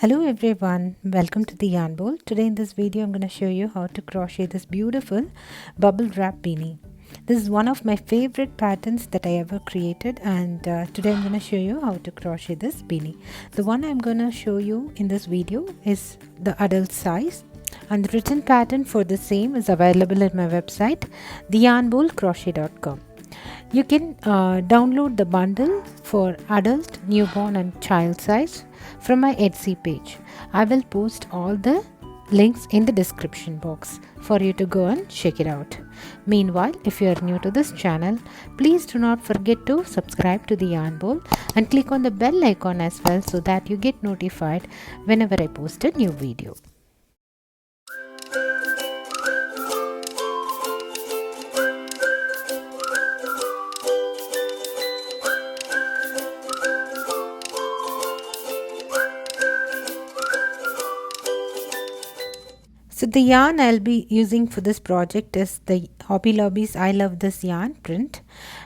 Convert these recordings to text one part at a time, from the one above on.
Hello everyone, welcome to the Yarn Bowl. Today in this video I'm going to show you how to crochet this beautiful bubble wrap beanie. This is one of my favorite patterns that I ever created, and today I'm going to show you how to crochet this beanie. The one I'm going to show you in this video is the adult size, and the written pattern for the same is available at my website theyarnbowlcrochet.com. You can download the bundle for adult, newborn and child size from my Etsy page. I will post all the links in the description box for you to go and check it out. Meanwhile, if you are new to this channel, please do not forget to subscribe to the Yarn Bowl and click on the bell icon as well so that you get notified whenever I post a new video. So the yarn I'll be using for this project is the Hobby Lobby's I Love This Yarn print,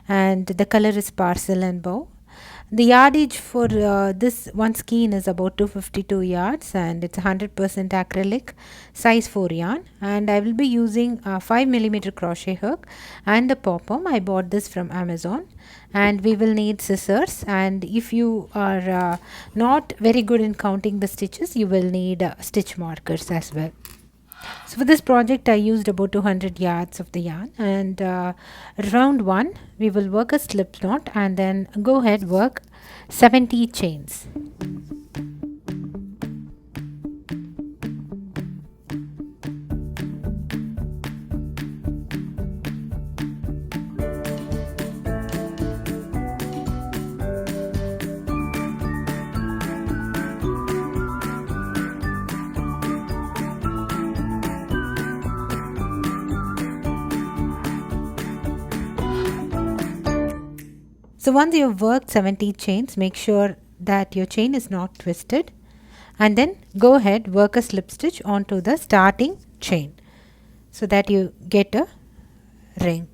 and the color is Parcel and Bow. The yardage for this one skein is about 252 yards, and it's 100% acrylic, size 4 yarn, and I will be using a 5mm crochet hook and a pom-pom. I bought this from Amazon, and we will need scissors, and if you are not very good in counting the stitches, you will need stitch markers as well. So for this project I used about 200 yards of the yarn, and round 1 we will work a slip knot and then go ahead work 70 chains. So once you have worked 70 chains, make sure that your chain is not twisted, and then go ahead work a slip stitch onto the starting chain so that you get a ring.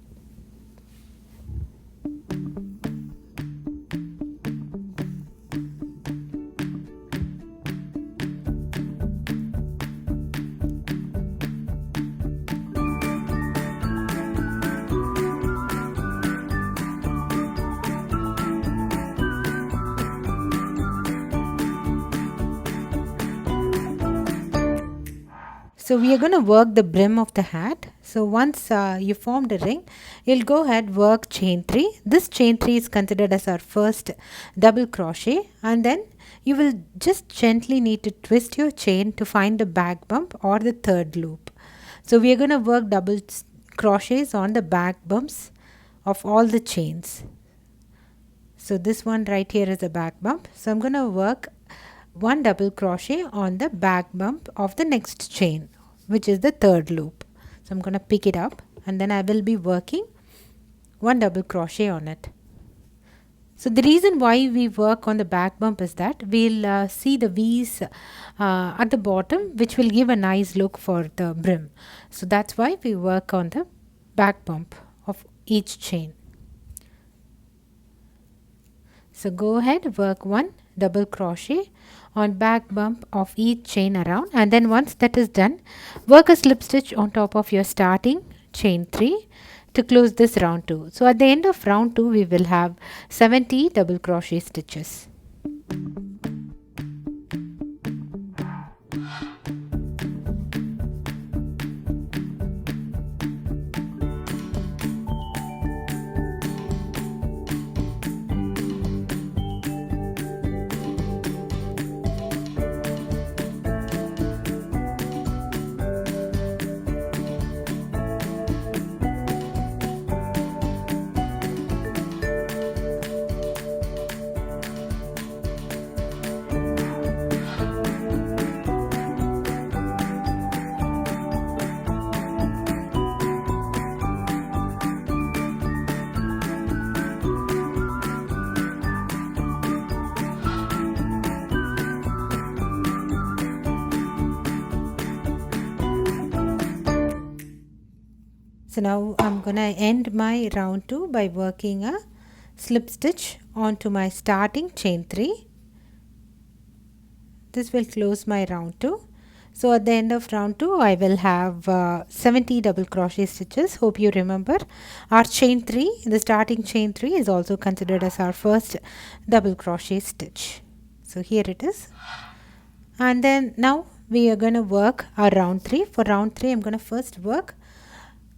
So we are going to work the brim of the hat. So once you formed a ring, you'll go ahead work chain 3. This chain 3 is considered as our first double crochet, and then you will just gently need to twist your chain to find the back bump or the third loop. So we are going to work double crochets on the back bumps of all the chains. So this one right here is a back bump. So I'm going to work one double crochet on the back bump of the next chain, which is the third loop. So I'm going to pick it up, and then I will be working one double crochet on it. So the reason why we work on the back bump is that we'll see the V's at the bottom, which will give a nice look for the brim. So that's why we work on the back bump of each chain. So go ahead, work one double crochet on back bump of each chain around, and then once that is done, work a slip stitch on top of your starting chain 3 to close this round 2. So at the end of round 2 we will have 70 double crochet stitches. So now I'm gonna end my round 2 by working a slip stitch onto my starting chain 3. this will close my round 2. So at the end of round 2 I will have 70 double crochet stitches. Hope you remember our chain 3, the starting chain 3 is also considered as our first double crochet stitch. So here it is. And then now we are going to work our round 3. For round 3 I'm going to first work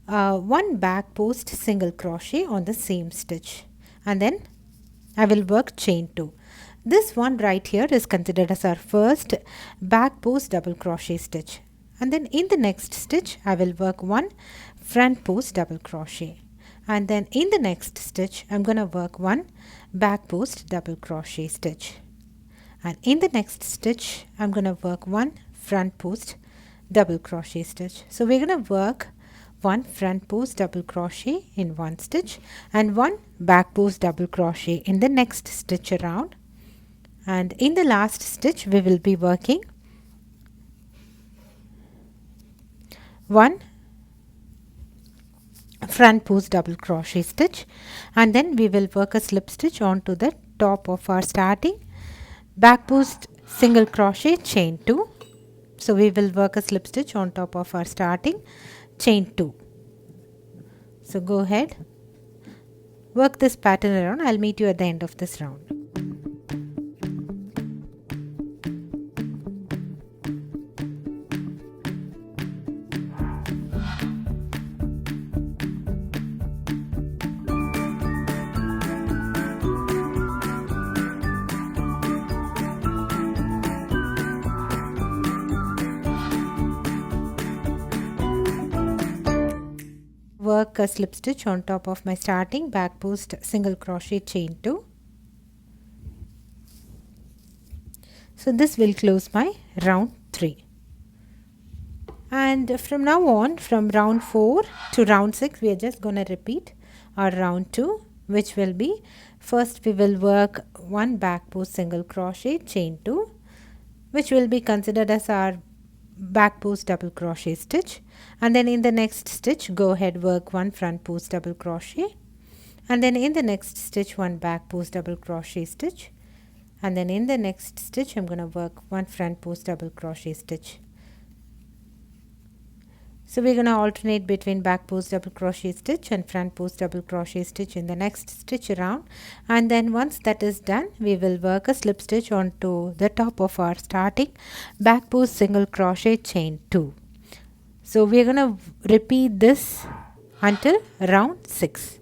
one back post single crochet on the same stitch, and then I will work chain 2. This one right here is considered as our first back post double crochet stitch, and then in the next stitch I will work one front post double crochet, and then in the next stitch I'm going to work one back post double crochet stitch, and in the next stitch I'm going to work one front post double crochet stitch. So we're going to work one front post double crochet in one stitch and one back post double crochet in the next stitch around, and in the last stitch we will be working one front post double crochet stitch, and then we will work a slip stitch onto the top of our starting back post single crochet chain 2. So we will work a slip stitch on top of our starting chain 2. So go ahead, work this pattern around. I'll meet you at the end of this round. Work a slip stitch on top of my starting back post single crochet chain 2. So this will close my round 3, and from now on, from round 4 to round 6 we are just going to repeat our round 2, which will be first we will work one back post single crochet chain 2, which will be considered as our back post double crochet stitch, and then in the next stitch go ahead work one front post double crochet, and then in the next stitch one back post double crochet stitch, and then in the next stitch I'm going to work one front post double crochet stitch. So we're going to alternate between back post double crochet stitch and front post double crochet stitch in the next stitch around, and then once that is done we will work a slip stitch onto the top of our starting back post single crochet chain 2. So we're going to repeat this until round 6.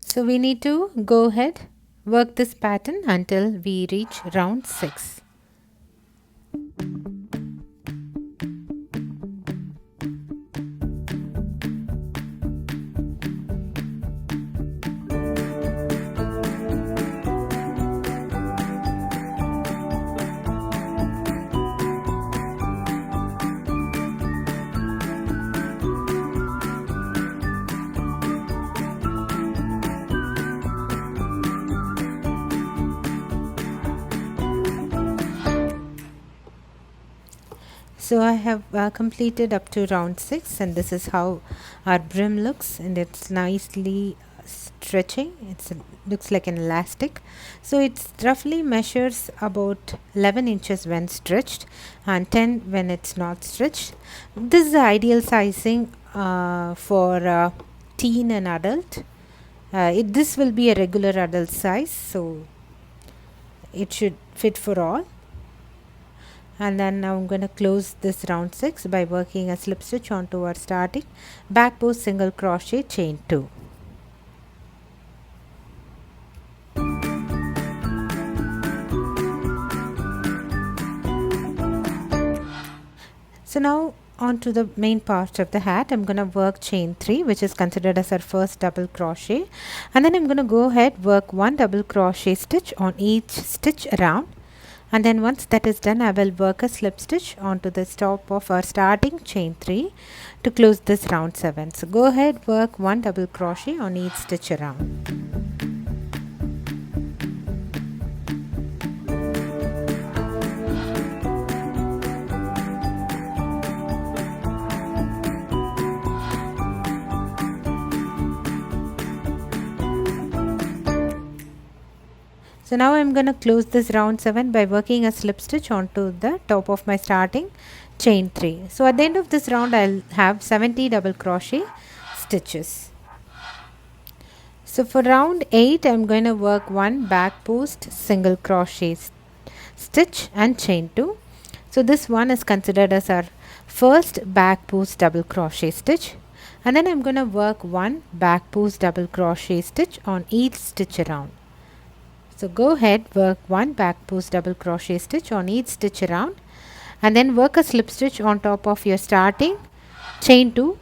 So we need to go ahead, work this pattern until we reach round 6. So I have completed up to round 6, and this is how our brim looks, and it's nicely stretching. It looks like an elastic. So it roughly measures about 11 inches when stretched and 10 when it's not stretched. This is the ideal sizing for teen and adult. This will be a regular adult size, so it should fit for all. And then now I'm going to close this round 6 by working a slip stitch onto our starting back post single crochet chain 2. So now on to the main part of the hat. I'm going to work chain 3, which is considered as our first double crochet, and then I'm going to go ahead work one double crochet stitch on each stitch around, And then once that is done, I will work a slip stitch onto the top of our starting chain 3 to close this round 7. So go ahead, work 1 double crochet on each stitch around. So now I am going to close this round 7 by working a slip stitch onto the top of my starting chain 3. So at the end of this round, I'll have 70 double crochet stitches. So for round 8, I'm going to work 1 back post single crochet stitch and chain 2. So this one is considered as our first back post double crochet stitch, and then I'm going to work 1 back post double crochet stitch on each stitch around. So go ahead, work 1 back post double crochet stitch on each stitch around, and then work a slip stitch on top of your starting chain 2,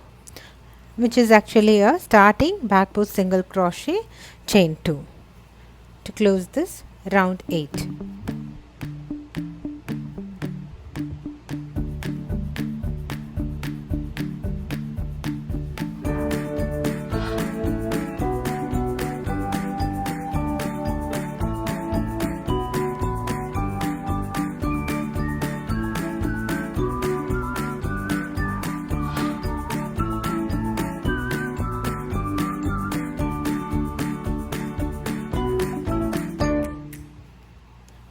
which is actually a starting back post single crochet chain 2, to close this round 8.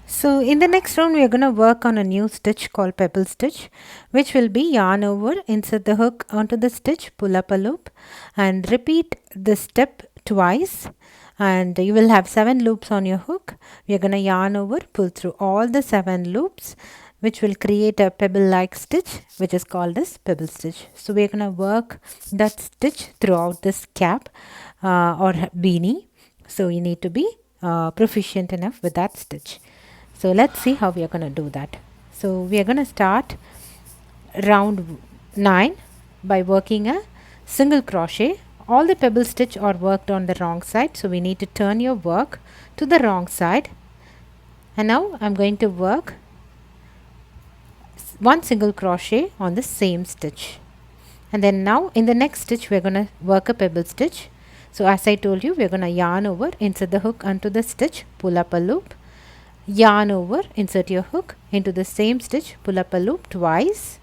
So in the next round, we are going to work on a new stitch called pebble stitch, which will be yarn over, insert the hook onto the stitch, pull up a loop, and repeat this step twice, and you will have 7 loops on your hook. We are going to yarn over, pull through all the 7 loops, which will create a pebble like stitch, which is called as pebble stitch. So we are going to work that stitch throughout this cap or beanie. So you need to be proficient enough with that stitch. So let's see how we are going to do that. So we are going to start round 9 by working a single crochet. All the pebble stitch are worked on the wrong side, so we need to turn your work to the wrong side. And now I'm going to work 1 single crochet on the same stitch. And then now in the next stitch, we're going to work a pebble stitch. So as I told you, we're going to yarn over, insert the hook onto the stitch, pull up a loop, yarn over, insert your hook into the same stitch, pull up a loop twice.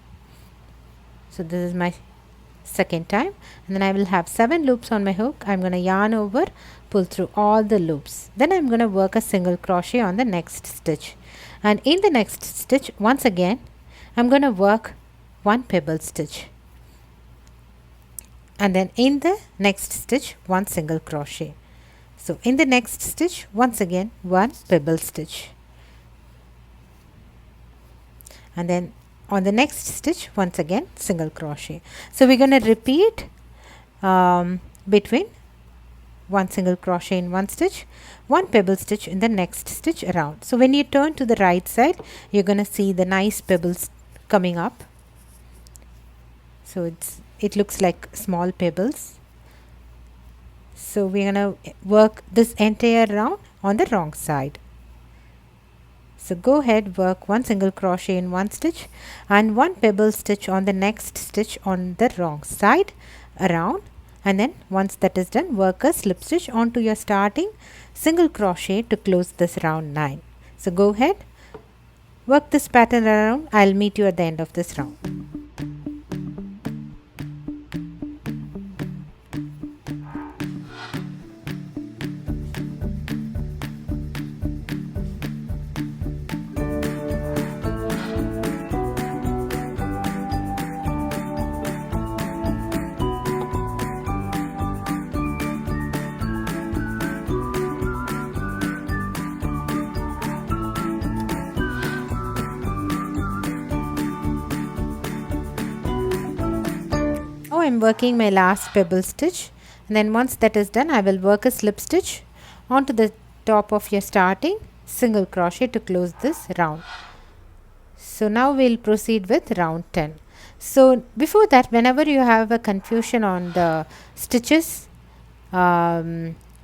So this is my second time, and then I will have 7 loops on my hook. I'm going to yarn over, pull through all the loops. Then I'm going to work a single crochet on the next stitch, and in the next stitch once again I'm going to work 1 pebble stitch, and then in the next stitch 1 single crochet. So in the next stitch once again 1 pebble stitch, and then on the next stitch once again single crochet. So we're going to repeat between 1 single crochet in one stitch, 1 pebble stitch in the next stitch around. So when you turn to the right side, you're going to see the nice pebbles coming up. So it looks like small pebbles. So we're going to work this entire round on the wrong side. So go ahead, work 1 single crochet in one stitch and 1 pebble stitch on the next stitch on the wrong side around, and then once that is done, work a slip stitch onto your starting single crochet to close this round 9. So go ahead, work this pattern around. I'll meet you at the end of this round. I'm working my last pebble stitch, and then once that is done, I will work a slip stitch onto the top of your starting single crochet to close this round. So now we'll proceed with round 10. So before that, whenever you have a confusion on the stitches,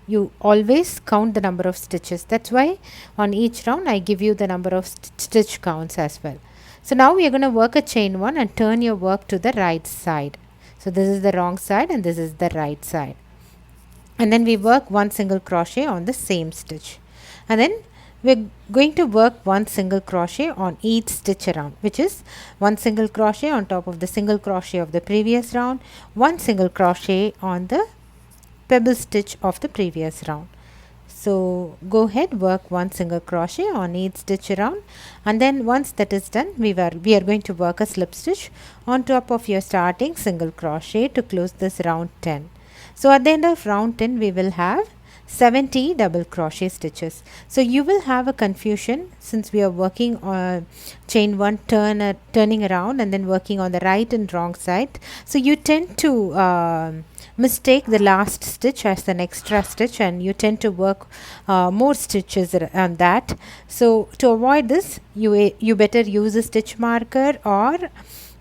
you always count the number of stitches. That's why on each round I give you the number of stitch counts as well. So now we are going to work a chain 1 and turn your work to the right side. So this is the wrong side and this is the right side. And then we work 1 single crochet on the same stitch. And then we're going to work 1 single crochet on each stitch around, which is 1 single crochet on top of the single crochet of the previous round, 1 single crochet on the pebble stitch of the previous round. So go ahead, work 1 single crochet on each stitch around, and then once that is done, we are going to work a slip stitch on top of your starting single crochet to close this round 10. So at the end of round 10 we will have 70 double crochet stitches. So you will have a confusion since we are working on chain 1 turning around and then working on the right and wrong side. So you tend to mistake the last stitch as an extra stitch, and you tend to work more stitches on that. So to avoid this, you better use a stitch marker, or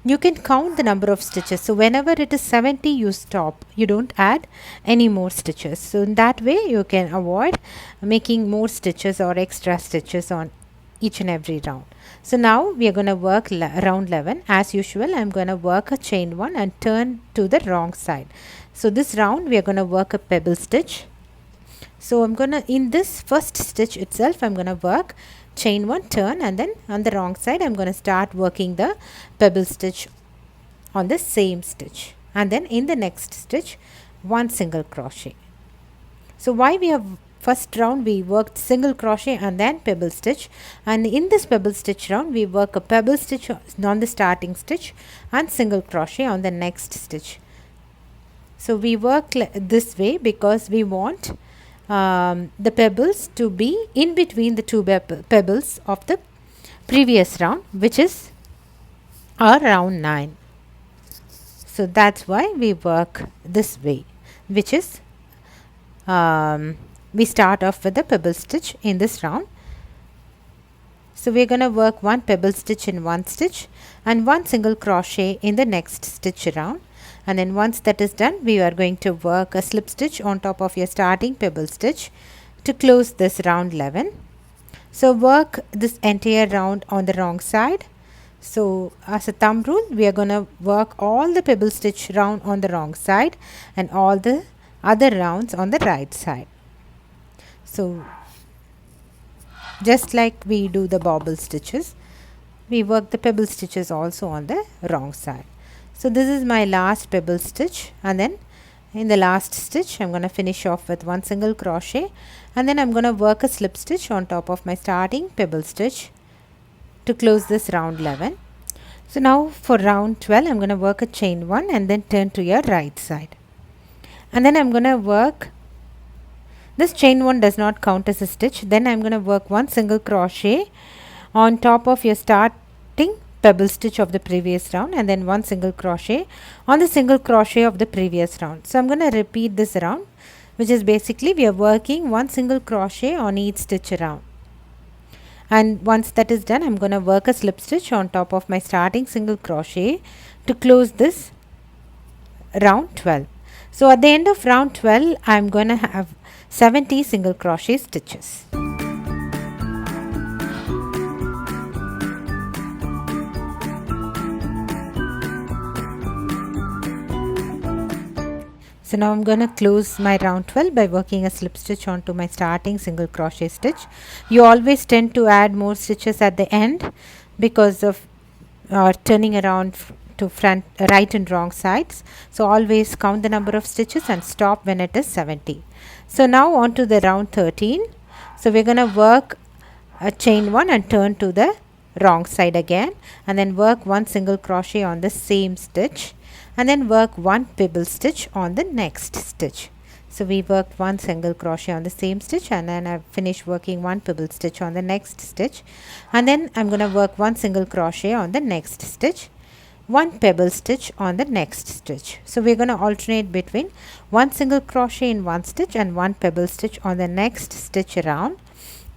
you can count the number of stitches. So whenever it is 70, you stop. You don't add any more stitches. So in that way you can avoid making more stitches or extra stitches on each and every round. So now we are going to work round 11. As usual, I am going to work a chain 1 and turn to the wrong side. So this round we are going to work a pebble stitch. So I'm going to, in this first stitch itself, I'm going to work chain 1, turn, and then on the wrong side I'm going to start working the pebble stitch on the same stitch, and then in the next stitch 1 single crochet. So why we have first round we worked single crochet and then pebble stitch, and in this pebble stitch round we work a pebble stitch on the starting stitch and single crochet on the next stitch. So we work this way because we want the pebbles to be in between the two pebbles of the previous round, which is our round 9. So that's why we work this way, which is we start off with the pebble stitch in this round. So we're going to work 1 pebble stitch in one stitch and 1 single crochet in the next stitch around. And then once that is done, we are going to work a slip stitch on top of your starting pebble stitch to close this round 11. So work this entire round on the wrong side. So as a thumb rule, we are going to work all the pebble stitch round on the wrong side and all the other rounds on the right side. So just like we do the bobble stitches, we work the pebble stitches also on the wrong side. So this is my last pebble stitch, and then in the last stitch I'm going to finish off with 1 single crochet, and then I'm going to work a slip stitch on top of my starting pebble stitch to close this round 11. So now for round 12 I'm going to work a chain 1 and then turn to your right side, and then I'm going to work this chain 1 does not count as a stitch. Then I'm going to work 1 single crochet on top of your starting pebble stitch of the previous round, and then 1 single crochet on the single crochet of the previous round. So I'm going to repeat this round, which is basically we are working 1 single crochet on each stitch around. And once that is done, I'm going to work a slip stitch on top of my starting single crochet to close this round 12. So at the end of round 12, I'm going to have 70 single crochet stitches. So now I'm going to close my round 12 by working a slip stitch onto my starting single crochet stitch. You always tend to add more stitches at the end because of turning around to front, right and wrong sides. So always count the number of stitches and stop when it is 70. So now on to the round 13. So we're going to work a chain 1 and turn to the wrong side again, and then work 1 single crochet on the same stitch, and then work 1 pebble stitch on the next stitch. So we worked 1 single crochet on the same stitch, and then I finished working 1 pebble stitch on the next stitch, and then I'm going to work 1 single crochet on the next stitch, 1 pebble stitch on the next stitch. So we're going to alternate between 1 single crochet in one stitch and 1 pebble stitch on the next stitch around.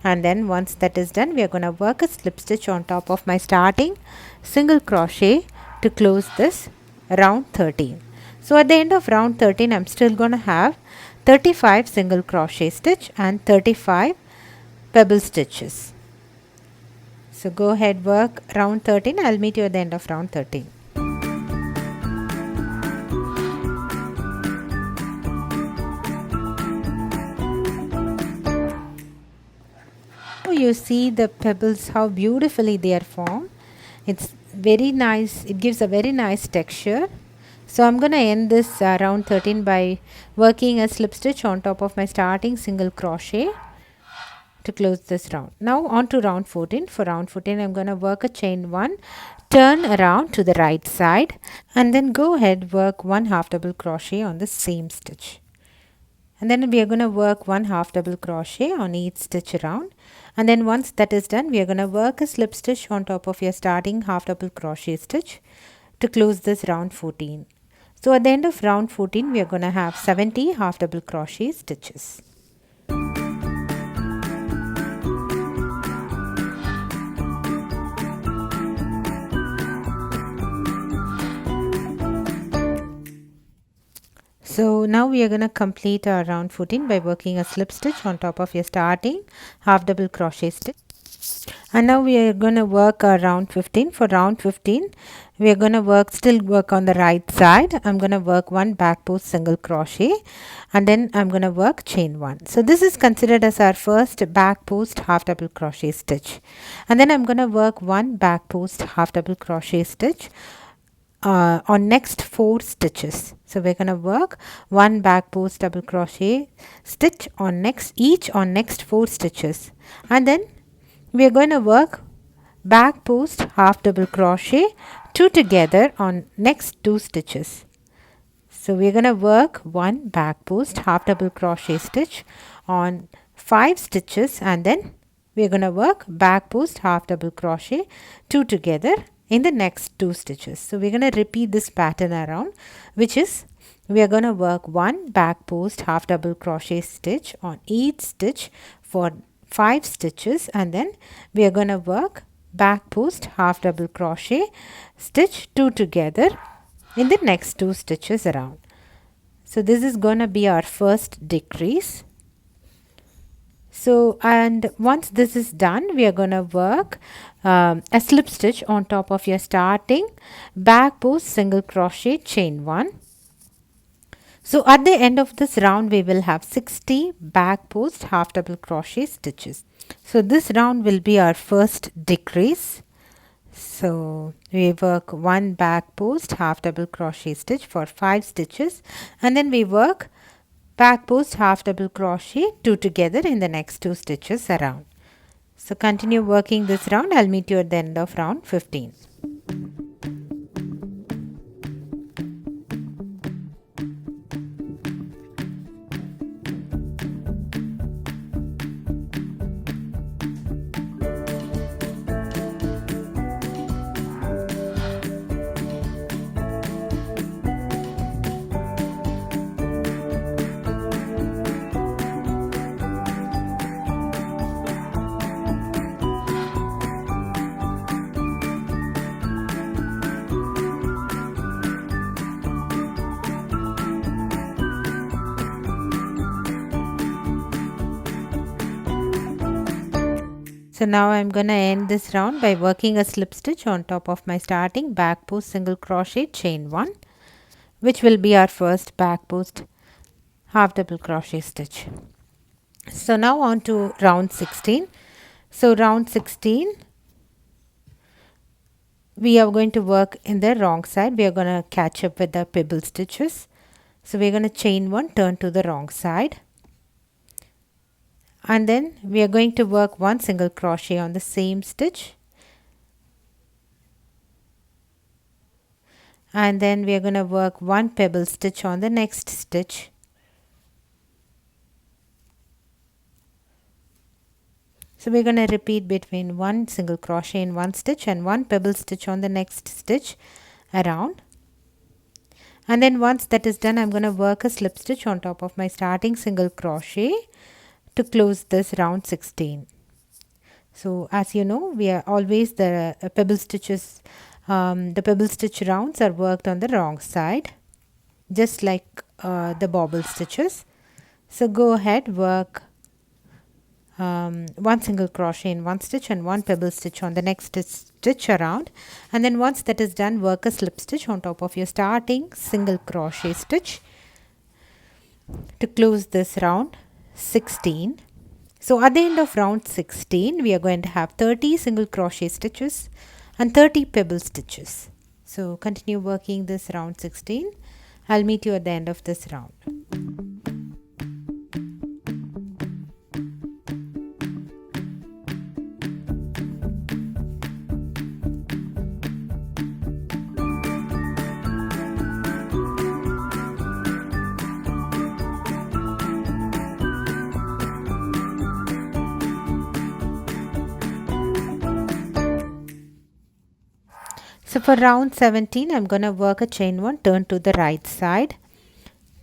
And then once that is done, we are going to work a slip stitch on top of my starting single crochet to close this round 13. So at the end of round 13, I'm still going to have 35 single crochet stitch and 35 pebble stitches. So go ahead, work round 13. I'll meet you at the end of round 13. Oh, you see the pebbles, how beautifully they are formed. It's very nice. It gives a very nice texture. So I'm going to end this round 13 by working a slip stitch on top of my starting single crochet to close this round. Now on to round 14. For round 14 I'm going to work a chain 1, turn around to the right side, and then go ahead, work 1 half double crochet on the same stitch. And then we are going to work 1 half double crochet on each stitch around, and then once that is done, we are going to work a slip stitch on top of your starting half double crochet stitch to close this round 14. So at the end of round 14 we are going to have 70 half double crochet stitches. So now we are going to complete our round 14 by working a slip stitch on top of your starting half double crochet stitch. And now we are going to work our round 15. For round 15 we are going to still work on the right side. I'm going to work 1 back post single crochet, and then I'm going to work chain 1. So this is considered as our first back post half double crochet stitch, and then I'm going to work 1 back post half double crochet stitch on next 4 stitches. So we're going to work 1 back post double crochet stitch on each on next 4 stitches, and then we are going to work back post half double crochet 2 together on next 2 stitches. So we are going to work 1 back post half double crochet stitch on 5 stitches, and then we are going to work back post half double crochet 2 together in the next 2 stitches. So we're going to repeat this pattern around, which is we are going to work 1 back post half double crochet stitch on each stitch for 5 stitches, and then we are going to work back post half double crochet stitch 2 together in the next 2 stitches around. So this is going to be our first decrease. So, and once this is done, we are going to work a slip stitch on top of your starting back post single crochet chain 1. So at the end of this round we will have 60 back post half double crochet stitches. So this round will be our first decrease. So we work 1 back post half double crochet stitch for 5 stitches, and then we work back post half double crochet 2 together in the next 2 stitches around. So continue working this round. I'll meet you at the end of round 15. So now I'm going to end this round by working a slip stitch on top of my starting back post single crochet chain 1, which will be our first back post half double crochet stitch. So now on to round 16. So round 16 we are going to work in the wrong side. We are going to catch up with the pebble stitches. So we are going to chain 1, turn to the wrong side, and then we are going to work 1 single crochet on the same stitch, and then we are going to work 1 pebble stitch on the next stitch, so we're going to repeat between 1 single crochet in 1 stitch and 1 pebble stitch on the next stitch around. And then once that is done, I'm going to work a slip stitch on top of my starting single crochet to close this round 16. So as you know, we are always the pebble stitches, the pebble stitch rounds are worked on the wrong side, just like the bobble stitches. So go ahead, work one single crochet in one stitch and one pebble stitch on the next stitch around, and then once that is done, work a slip stitch on top of your starting single crochet stitch to close this round 16. So at the end of round 16 we are going to have 30 single crochet stitches and 30 pebble stitches. So continue working this round 16. I'll meet you at the end of this round. So for round 17, I'm going to work a chain 1, turn to the right side.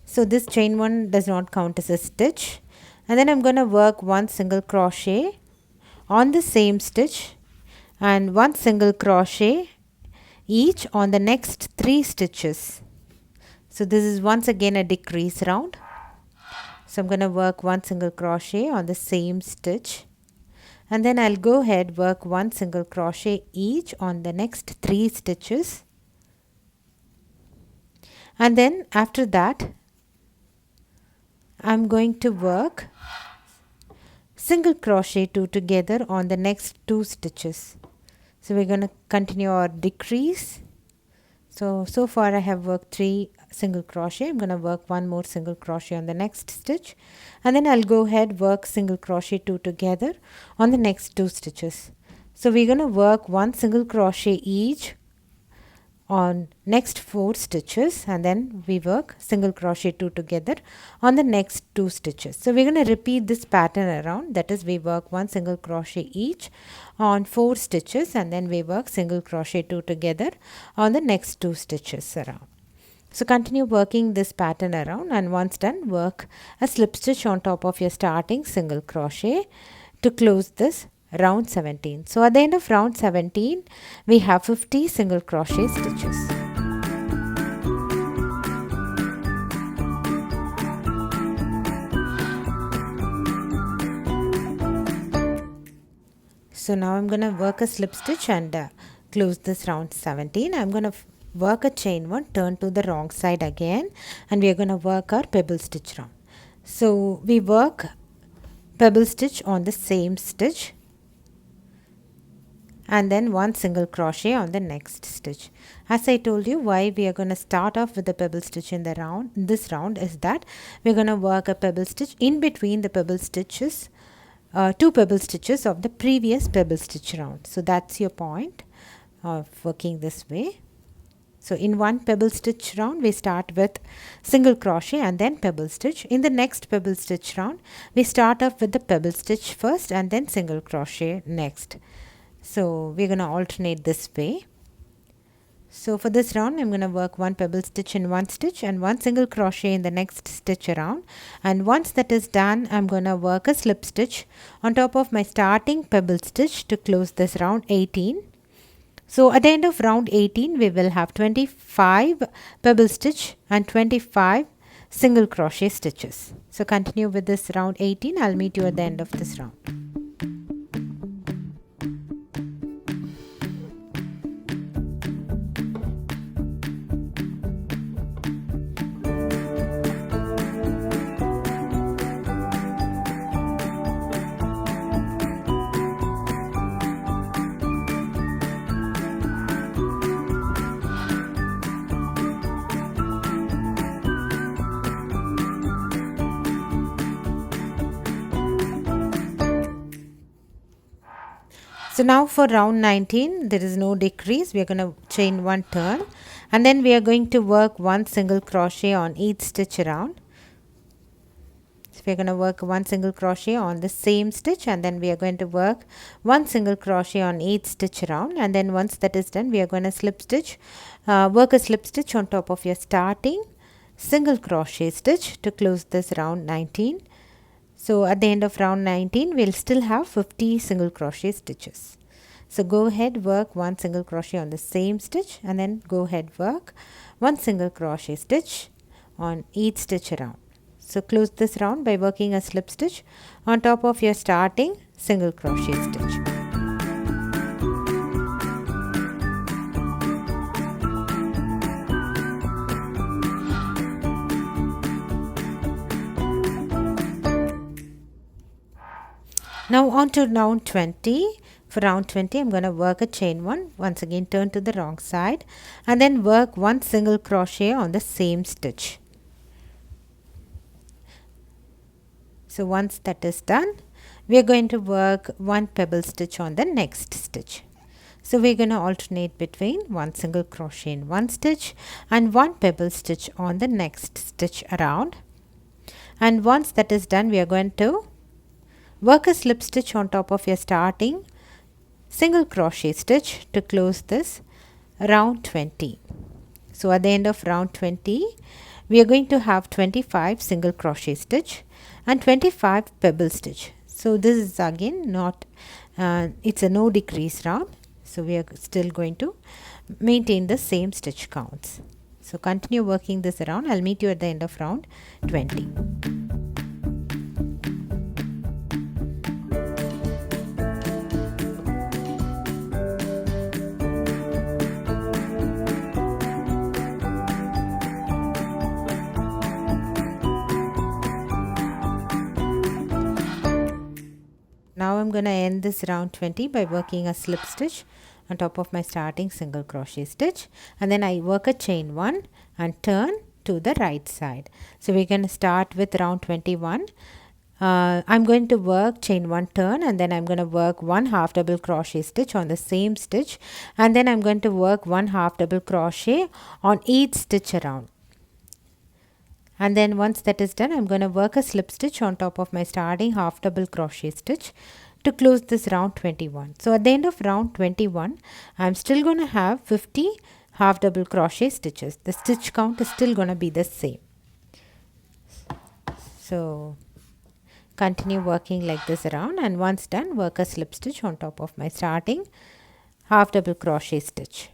So this chain 1 does not count as a stitch. And then I'm going to work one single crochet on the same stitch and one single crochet each on the next 3 stitches. So this is once again a decrease round. So I'm going to work one single crochet on the same stitch. And then I'll go ahead, work one single crochet each on the next 3 stitches, and then after that I'm going to work single crochet 2 together on the next 2 stitches. So we're going to continue our decrease. So far I have worked 3 single crochet. I'm going to work one more single crochet on the next stitch, and then I'll go ahead, work single crochet 2 together on the next 2 stitches. So we're going to work one single crochet each on next 4 stitches, and then we work single crochet 2 together on the next 2 stitches. So we're going to repeat this pattern around, that is we work one single crochet each on 4 stitches, and then we work single crochet 2 together on the next 2 stitches around. So continue working this pattern around, and once done, work a slip stitch on top of your starting single crochet to close this round 17. So at the end of round 17 we have 50 single crochet stitches. So now I'm going to work a slip stitch and close this round 17. I'm going to work a chain 1, turn to the wrong side again, and we are going to work our pebble stitch round. So we work pebble stitch on the same stitch and then one single crochet on the next stitch. As I told you, why we are going to start off with the pebble stitch in the round, this round, is that we're going to work a pebble stitch in between the pebble stitches, 2 pebble stitches of the previous pebble stitch round. So that's your point of working this way. So in one pebble stitch round we start with single crochet and then pebble stitch. In the next pebble stitch round we start off with the pebble stitch first and then single crochet next. So we're going to alternate this way. So for this round I'm going to work one pebble stitch in one stitch and one single crochet in the next stitch around, and once that is done I'm going to work a slip stitch on top of my starting pebble stitch to close this round 18. So at the end of round 18 we will have 25 pebble stitch and 25 single crochet stitches. So continue with this round 18. I'll meet you at the end of this round. So now for round 19 there is no decrease. We are going to chain 1 turn and then we are going to work one single crochet on each stitch around. So we are going to work one single crochet on the same stitch and then we are going to work one single crochet on each stitch around, and then once that is done we are going to slip stitch, work a slip stitch on top of your starting single crochet stitch to close this round 19. So at the end of round 19 we'll still have 50 single crochet stitches. So go ahead, work one single crochet on the same stitch and then go ahead, work one single crochet stitch on each stitch around. So close this round by working a slip stitch on top of your starting single crochet stitch. Now on to round 20. For round 20, I'm going to work a chain 1. Once again, turn to the wrong side and then work 1 single crochet on the same stitch. So once that is done, we are going to work 1 pebble stitch on the next stitch. So we're going to alternate between 1 single crochet in 1 stitch and 1 pebble stitch on the next stitch around. And once that is done, we are going to work a slip stitch on top of your starting single crochet stitch to close this round 20. So at the end of round 20, we are going to have 25 single crochet stitch and 25 pebble stitch. So this is again not, it's a no decrease round. So we are still going to maintain the same stitch counts. So continue working this around. I'll meet you at the end of round 20. Now I'm going to end this round 20 by working a slip stitch on top of my starting single crochet stitch, and then I work a chain 1 and turn to the right side. So we're going to start with round 21. I'm going to work chain 1 turn, and then I'm going to work 1 half double crochet stitch on the same stitch, and then I'm going to work 1 half double crochet on each stitch around. And then once that is done, I'm going to work a slip stitch on top of my starting half double crochet stitch to close this round 21. So at the end of round 21, I'm still going to have 50 half double crochet stitches. The stitch count is still going to be the same. So continue working like this around, and once done, work a slip stitch on top of my starting half double crochet stitch.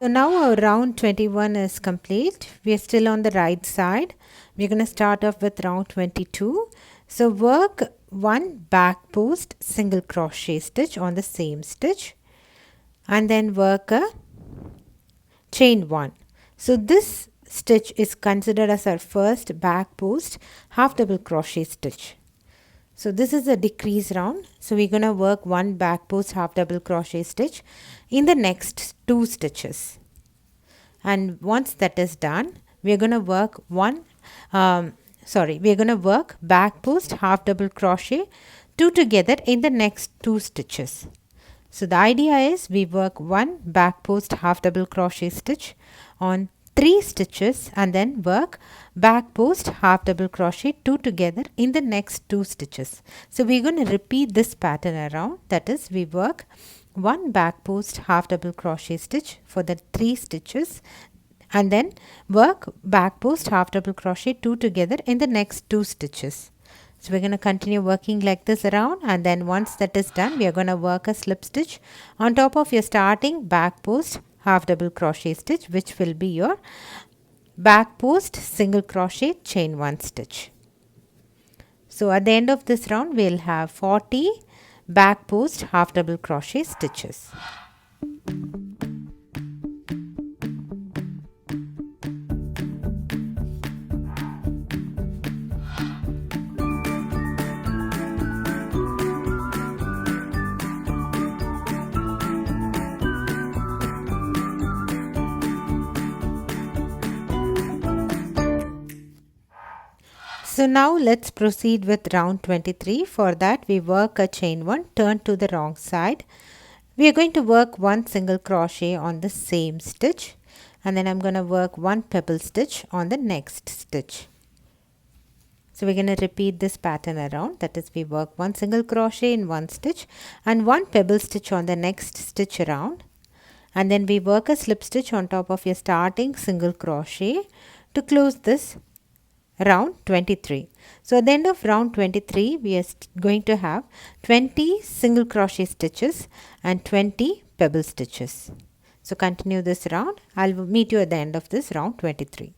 So now our round 21 is complete. We are still on the right side. We're going to start off with round 22. So work 1 back post single crochet stitch on the same stitch, and then work a chain 1. So this stitch is considered as our first back post half double crochet stitch. So this is a decrease round. So we're going to work 1 back post half double crochet stitch in the next 2 stitches. And once that is done, we're going to work we're going to work back post half double crochet 2 together in the next 2 stitches. So the idea is we work 1 back post half double crochet stitch on 3 stitches and then work back post half double crochet 2 together in the next 2 stitches. So we're going to repeat this pattern around. That is, we work 1 back post half double crochet stitch for the 3 stitches and then work back post half double crochet 2 together in the next 2 stitches. So we're going to continue working like this around, and then once that is done, we are going to work a slip stitch on top of your starting back post half double crochet stitch, which will be your back post single crochet chain 1 stitch. So at the end of this round, we'll have 40 back post half double crochet stitches. So now let's proceed with round 23. For that, we work a chain 1, turn to the wrong side. We are going to work 1 single crochet on the same stitch, and then I'm going to work 1 pebble stitch on the next stitch. So we're going to repeat this pattern around. That is, we work 1 single crochet in 1 stitch and 1 pebble stitch on the next stitch around, and then we work a slip stitch on top of your starting single crochet to close this round 23. So at the end of round 23, we are going to have 20 single crochet stitches and 20 pebble stitches. So continue this round. I'll meet you at the end of this round 23.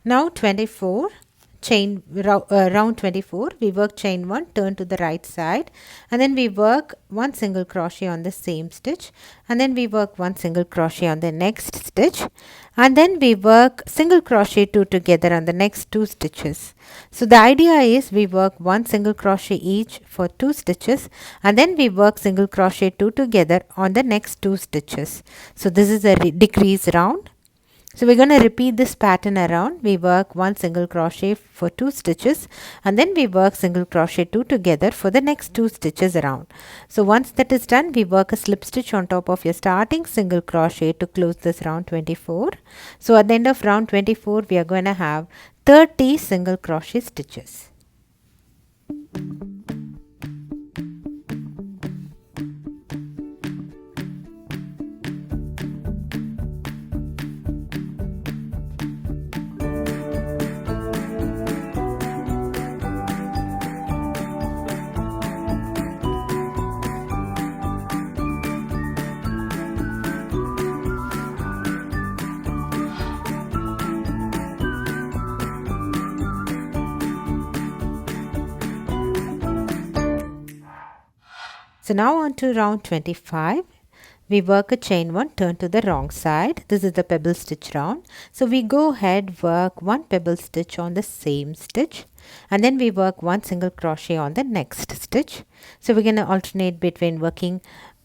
Now 24, round 24, we work chain 1, turn to the right side, and then we work 1 single crochet on the same stitch, and then we work 1 single crochet on the next stitch, and then we work single crochet 2 together on the next 2 stitches. So the idea is we work 1 single crochet each for 2 stitches, and then we work single crochet 2 together on the next 2 stitches. So this is a decrease round. So we're going to repeat this pattern around. We work 1 single crochet for 2 stitches, and then we work single crochet 2 together for the next 2 stitches around. So once that is done, we work a slip stitch on top of your starting single crochet to close this round 24. So at the end of round 24, we are going to have 30 single crochet stitches. So now on to round 25. We work a chain 1, turn to the wrong side. This is the pebble stitch round. So we go ahead, work 1 pebble stitch on the same stitch, and then we work 1 single crochet on the next stitch. So we're going to alternate between working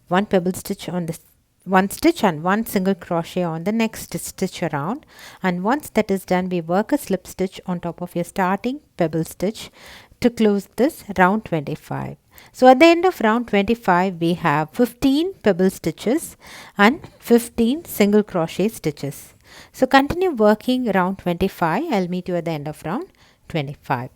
1 pebble stitch on the one stitch and 1 single crochet on the next stitch around, and once that is done, we work a slip stitch on top of your starting pebble stitch to close this round 25. So at the end of round 25, we have 15 pebble stitches and 15 single crochet stitches. So continue working round 25. I'll meet you at the end of round 25.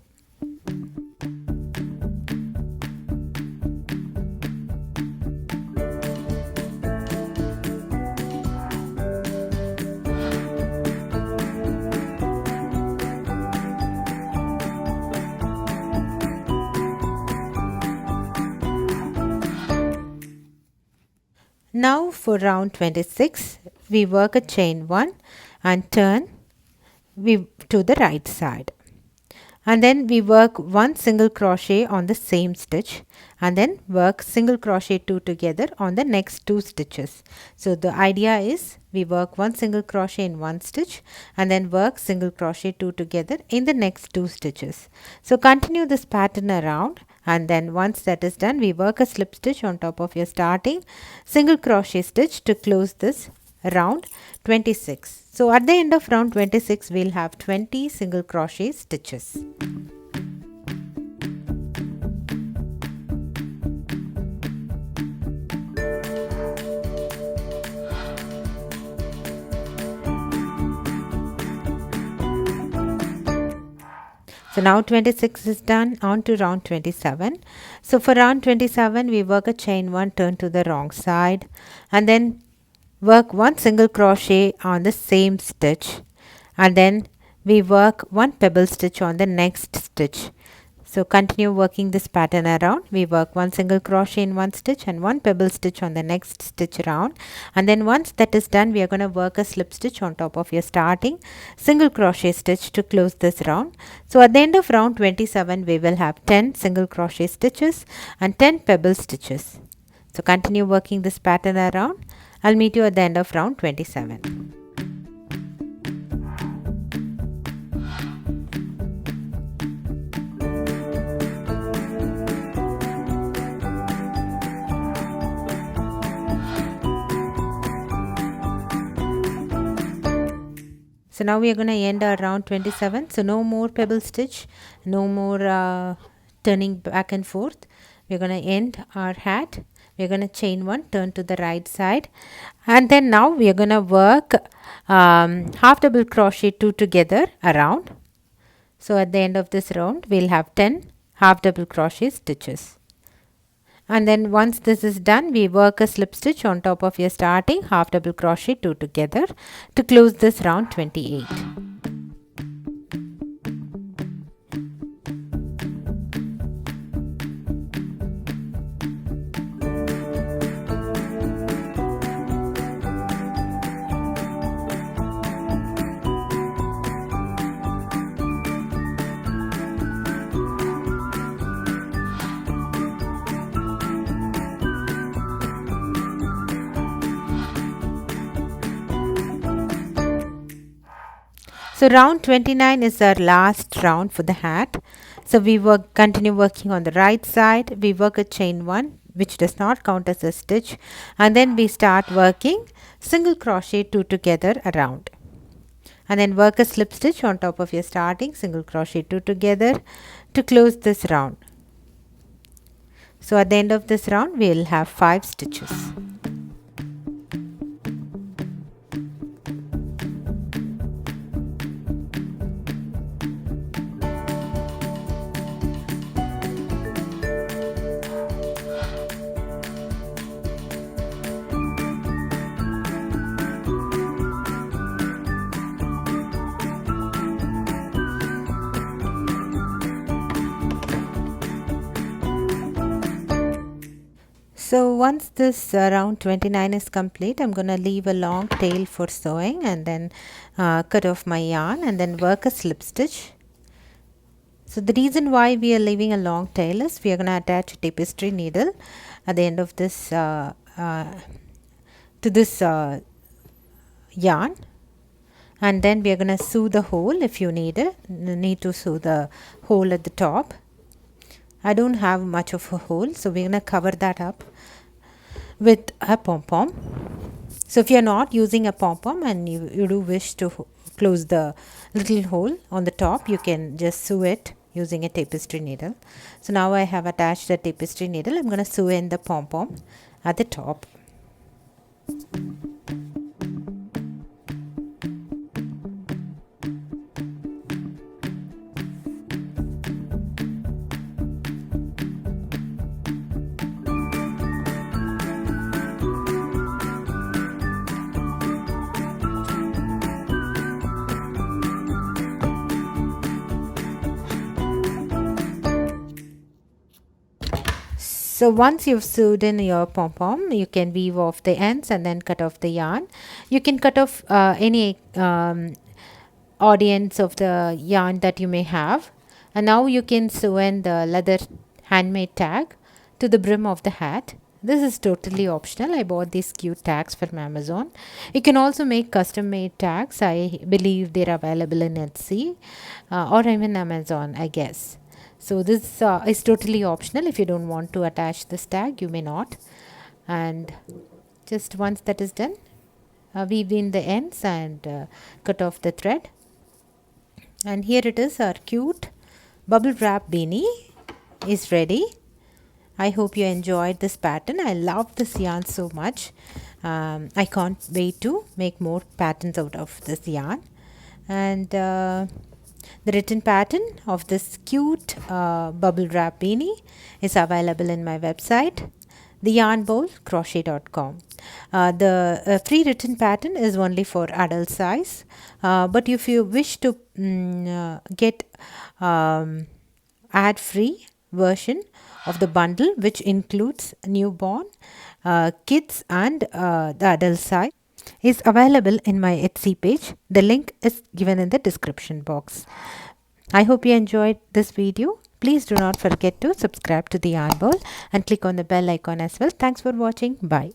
Now for round 26, we work a chain 1 and turn to the right side, and then we work 1 single crochet on the same stitch, and then work single crochet 2 together on the next 2 stitches. So the idea is we work 1 single crochet in 1 stitch, and then work single crochet 2 together in the next 2 stitches. So continue this pattern around, and then once that is done, we work a slip stitch on top of your starting single crochet stitch to close this round 26. So at the end of round 26, we'll have 20 single crochet stitches. So now 26 is done. On to round 27. So for round 27, we work a chain 1, turn to the wrong side, and then work 1 single crochet on the same stitch, and then we work 1 pebble stitch on the next stitch. So continue working this pattern around. We work 1 single crochet in 1 stitch and 1 pebble stitch on the next stitch around, and then once that is done, we are going to work a slip stitch on top of your starting single crochet stitch to close this round. So at the end of round 27, we will have 10 single crochet stitches and 10 pebble stitches. So continue working this pattern around. I'll meet you at the end of round 27. So now we are going to end our round 27. So no more pebble stitch, no more turning back and forth. We're going to end our hat. We're going to chain 1, turn to the right side, and then now we are going to work half double crochet 2 together around. So at the end of this round, we'll have 10 half double crochet stitches. And then once this is done, we work a slip stitch on top of your starting half double crochet 2 together to close this round 28. So round 29 is our last round for the hat. So we continue working on the right side. We work a chain 1, which does not count as a stitch, and then we start working single crochet 2 together around, and then work a slip stitch on top of your starting single crochet 2 together to close this round. So at the end of this round we will have 5 stitches. So once this round 29 is complete, I'm going to leave a long tail for sewing, and then cut off my yarn and then work a slip stitch. So the reason why we are leaving a long tail is we are going to attach a tapestry needle at the end of this to this yarn, and then we are going to sew the hole if you need to sew the hole at the top. I don't have much of a hole, so we're going to cover that up with a pom-pom. So if you are not using a pom-pom and you do wish to close the little hole on the top, you can just sew it using a tapestry needle. So now I have attached the tapestry needle. I'm going to sew in the pom-pom at the top. So once you've sewed in your pom-pom, you can weave off the ends and then cut off the yarn. You can cut off any audience of the yarn that you may have. And now you can sew in the leather handmade tag to the brim of the hat. This is totally optional. I bought these cute tags from Amazon. You can also make custom made tags. I believe they're available in Etsy or even Amazon, I guess. So this is totally optional. If you don't want to attach this tag, you may not. And just once that is done, weave in the ends and cut off the thread. And here it is, our cute bubble wrap beanie is ready. I hope you enjoyed this pattern. I love this yarn so much. I can't wait to make more patterns out of this yarn. And the written pattern of this cute bubble wrap beanie is available in my website, theyarnbowlcrochet.com. The free written pattern is only for adult size, but if you wish to get ad-free version of the bundle, which includes newborn, kids and the adult size, is available in my Etsy page. The link is given in the description box. I hope you enjoyed this video. Please do not forget to subscribe to the Yarn Bowl and click on the bell icon as well. Thanks for watching. Bye.